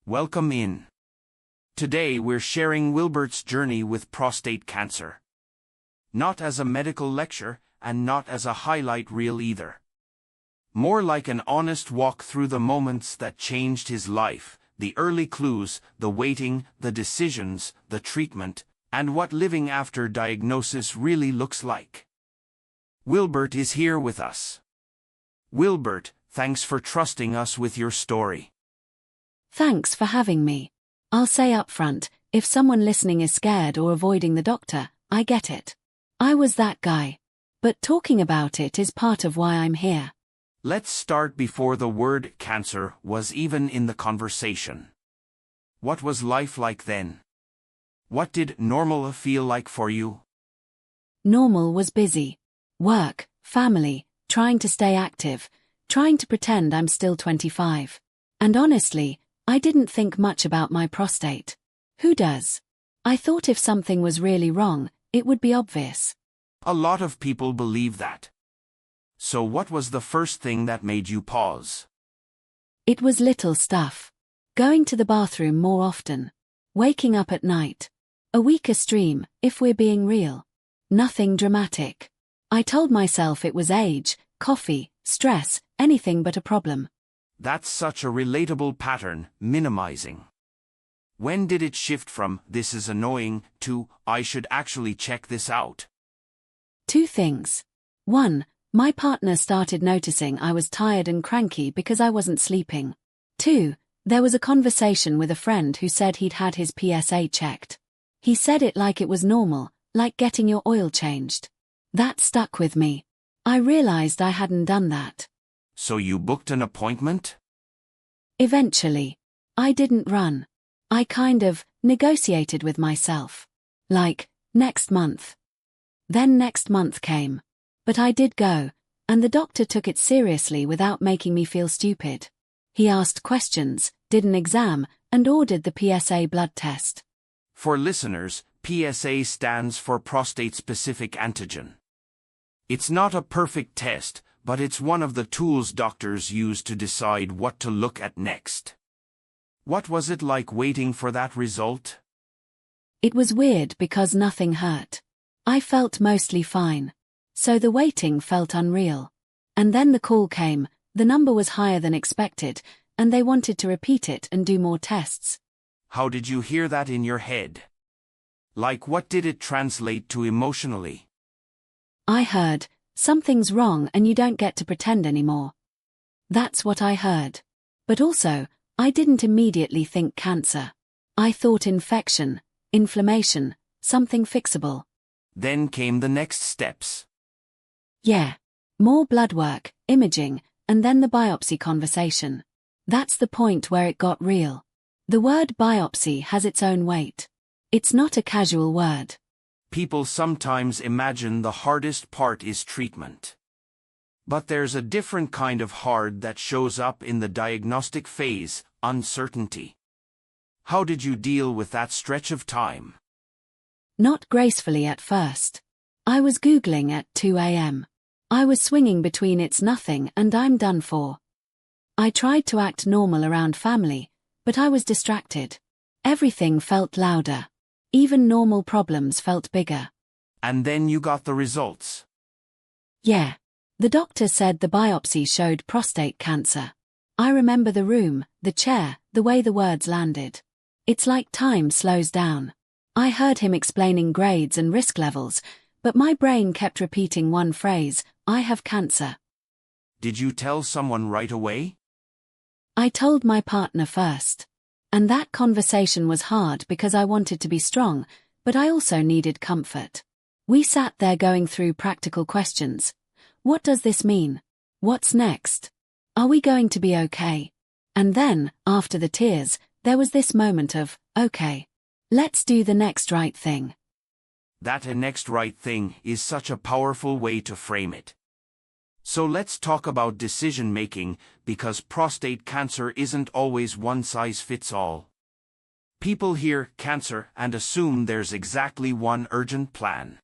Welcome in. Today we're sharing Wilbert's journey with prostate cancer. Not as a medical lecture, and not as a highlight reel either. More like an honest walk through the moments that changed his life, the early clues, the waiting, the decisions, the treatment, and what living after diagnosis really looks like. Wilbert is here with us. Wilbert, thanks for trusting us with your story. Thanks for having me. I'll say up front, if someone listening is scared or avoiding the doctor, I get it. I was that guy. But talking about it is part of why I'm here. Let's start before the word cancer was even in the conversation. What was life like then? What did normal feel like for you? Normal was busy. Work, family, trying to stay active, trying to pretend I'm still 25. And honestly, I didn't think much about my prostate. Who does? I thought if something was really wrong, it would be obvious. A lot of people believe that. So what was the first thing that made you pause? It was little stuff. Going to the bathroom more often. Waking up at night. A weaker stream, if we're being real. Nothing dramatic. I told myself it was age, coffee, stress, anything but a problem. That's such a relatable pattern, minimizing. When did it shift from, this is annoying, to, I should actually check this out? Two things. 1. My partner started noticing I was tired and cranky because I wasn't sleeping. 2. There was a conversation with a friend who said he'd had his PSA checked. He said it like it was normal, like getting your oil changed. That stuck with me. I realized I hadn't done that. So you booked an appointment? Eventually. I didn't run. I kind of negotiated with myself. Like, next month. Then next month came. But I did go, and the doctor took it seriously without making me feel stupid. He asked questions, did an exam, and ordered the PSA blood test. For listeners, PSA stands for prostate-specific antigen. It's not a perfect test, but it's one of the tools doctors use to decide what to look at next. What was it like waiting for that result? It was weird because nothing hurt. I felt mostly fine. So the waiting felt unreal. And then the call came, the number was higher than expected, and they wanted to repeat it and do more tests. How did you hear that in your head? Like, what did it translate to emotionally? I heard, something's wrong and you don't get to pretend anymore. That's what I heard. But also, I didn't immediately think cancer. I thought infection, inflammation, something fixable. Then came the next steps. Yeah. More blood work, imaging, and then the biopsy conversation. That's the point where it got real. The word biopsy has its own weight. It's not a casual word. People sometimes imagine the hardest part is treatment. But there's a different kind of hard that shows up in the diagnostic phase, uncertainty. How did you deal with that stretch of time? Not gracefully at first. I was Googling at 2 a.m. I was swinging between it's nothing and I'm done for. I tried to act normal around family, but I was distracted. Everything felt louder. Even normal problems felt bigger. And then you got the results. Yeah. The doctor said the biopsy showed prostate cancer. I remember the room, the chair, the way the words landed. It's like time slows down. I heard him explaining grades and risk levels, but my brain kept repeating one phrase, I have cancer. Did you tell someone right away? I told my partner first. And that conversation was hard because I wanted to be strong, but I also needed comfort. We sat there going through practical questions. What does this mean? What's next? Are we going to be okay? And then, after the tears, there was this moment of, okay, let's do the next right thing. That next right thing is such a powerful way to frame it. So let's talk about decision-making, because prostate cancer isn't always one size fits all. People hear cancer and assume there's exactly one urgent plan.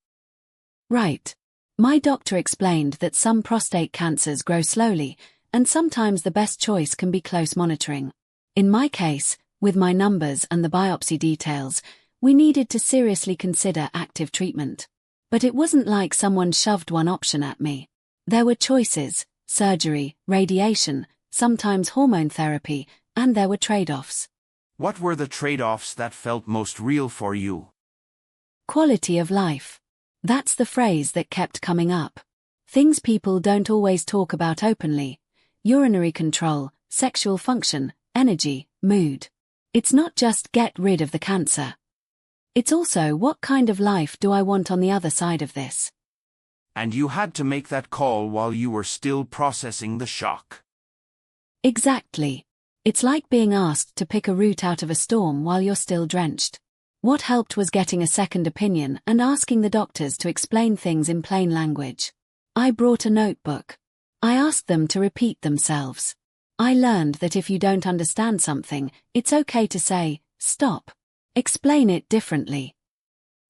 Right. My doctor explained that some prostate cancers grow slowly, and sometimes the best choice can be close monitoring. In my case, With my numbers and the biopsy details, we needed to seriously consider active treatment. But it wasn't like someone shoved one option at me. There were choices: surgery, radiation, sometimes hormone therapy, and there were trade-offs. What were the trade-offs that felt most real for you? Quality of life. That's the phrase that kept coming up. Things people don't always talk about openly: urinary control, sexual function, energy, mood. It's not just get rid of the cancer. It's also, what kind of life do I want on the other side of this? And you had to make that call while you were still processing the shock. Exactly. It's like being asked to pick a route out of a storm while you're still drenched. What helped was getting a second opinion and asking the doctors to explain things in plain language. I brought a notebook. I asked them to repeat themselves. I learned that if you don't understand something, it's okay to say, stop. Explain it differently.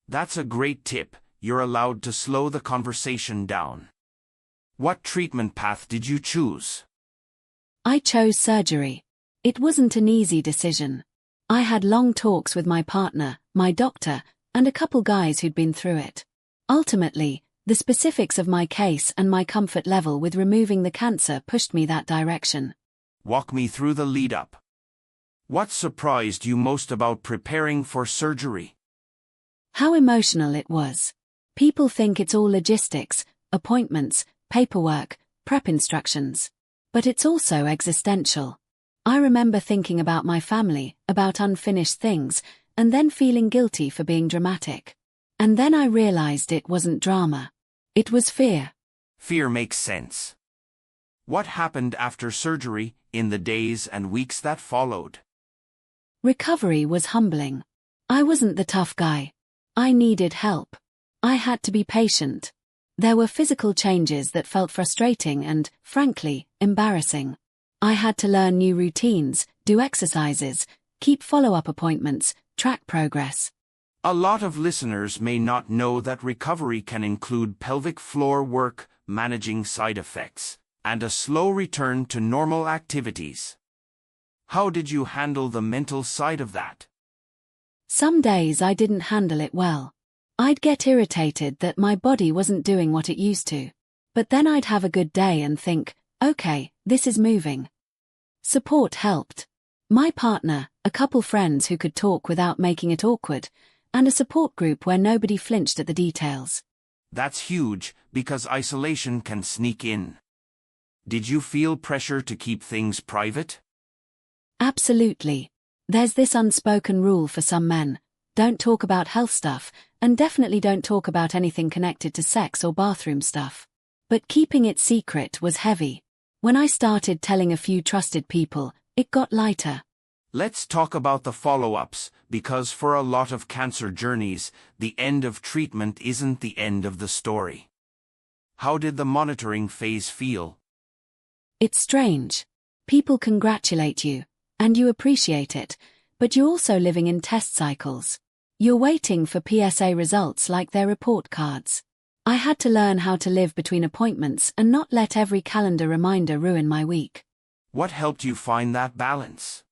That's a great tip. You're allowed to slow the conversation down. What treatment path did you choose? I chose surgery. It wasn't an easy decision. I had long talks with my partner, my doctor, and a couple guys who'd been through it. Ultimately, the specifics of my case and my comfort level with removing the cancer pushed me that direction. Walk me through the lead-up. What surprised you most about preparing for surgery? How emotional it was. People think it's all logistics, appointments, paperwork, prep instructions. But it's also existential. I remember thinking about my family, about unfinished things, and then feeling guilty for being dramatic. And then I realized it wasn't drama. It was fear. Fear makes sense. What happened after surgery, in the days and weeks that followed? Recovery was humbling. I wasn't the tough guy. I needed help. I had to be patient. There were physical changes that felt frustrating and, frankly, embarrassing. I had to learn new routines, do exercises, keep follow-up appointments, track progress. A lot of listeners may not know that recovery can include pelvic floor work, managing side effects, and a slow return to normal activities. How did you handle the mental side of that? Some days I didn't handle it well. I'd get irritated that my body wasn't doing what it used to. But then I'd have a good day and think, okay, this is moving. Support helped. My partner, a couple friends who could talk without making it awkward, and a support group where nobody flinched at the details. That's huge, because isolation can sneak in. Did you feel pressure to keep things private? Absolutely. There's this unspoken rule for some men: don't talk about health stuff, and definitely don't talk about anything connected to sex or bathroom stuff. But keeping it secret was heavy. When I started telling a few trusted people, it got lighter. Let's talk about the follow-ups, because for a lot of cancer journeys, the end of treatment isn't the end of the story. How did the monitoring phase feel? It's strange. People congratulate you, and you appreciate it, but you're also living in test cycles. You're waiting for PSA results like they're report cards. I had to learn how to live between appointments and not let every calendar reminder ruin my week. What helped you find that balance?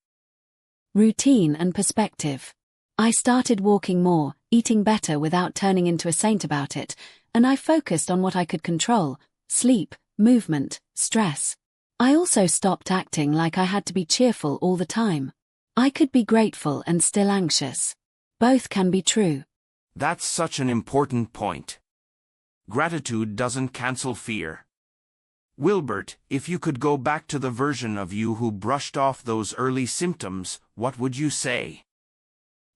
Routine and perspective. I started walking more, eating better without turning into a saint about it, and I focused on what I could control: sleep, movement, stress. I also stopped acting like I had to be cheerful all the time. I could be grateful and still anxious. Both can be true. That's such an important point. Gratitude doesn't cancel fear. Wilbert, if you could go back to the version of you who brushed off those early symptoms, what would you say?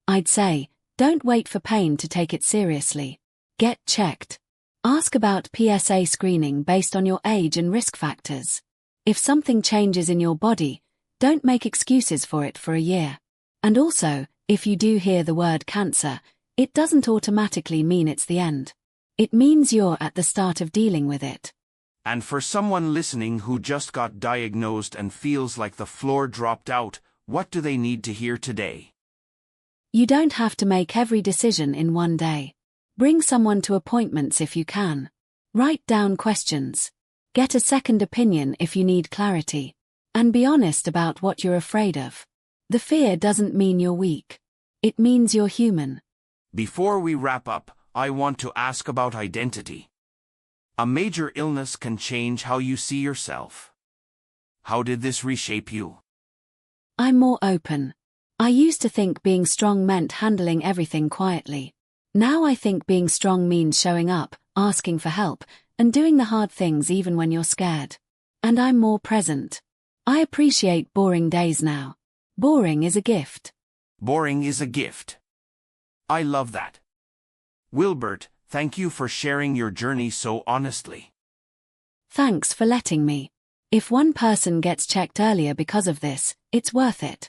I'd say, don't wait for pain to take it seriously. Get checked. Ask about PSA screening based on your age and risk factors. If something changes in your body, don't make excuses for it for a year. And also, if you do hear the word cancer, it doesn't automatically mean it's the end. It means you're at the start of dealing with it. And for someone listening who just got diagnosed and feels like the floor dropped out, what do they need to hear today? You don't have to make every decision in one day. Bring someone to appointments if you can. Write down questions. Get a second opinion if you need clarity. And be honest about what you're afraid of. The fear doesn't mean you're weak. It means you're human. Before we wrap up, I want to ask about identity. A major illness can change how you see yourself. How did this reshape you? I'm more open. I used to think being strong meant handling everything quietly. Now I think being strong means showing up, asking for help, and doing the hard things even when you're scared. And I'm more present. I appreciate boring days now. Boring is a gift. Boring is a gift. I love that. Wilbert, thank you for sharing your journey so honestly. Thanks for letting me. If one person gets checked earlier because of this, it's worth it.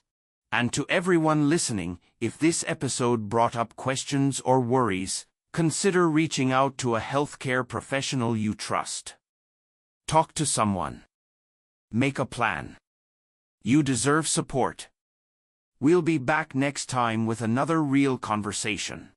And to everyone listening, if this episode brought up questions or worries, consider reaching out to a healthcare professional you trust. Talk to someone. Make a plan. You deserve support. We'll be back next time with another real conversation.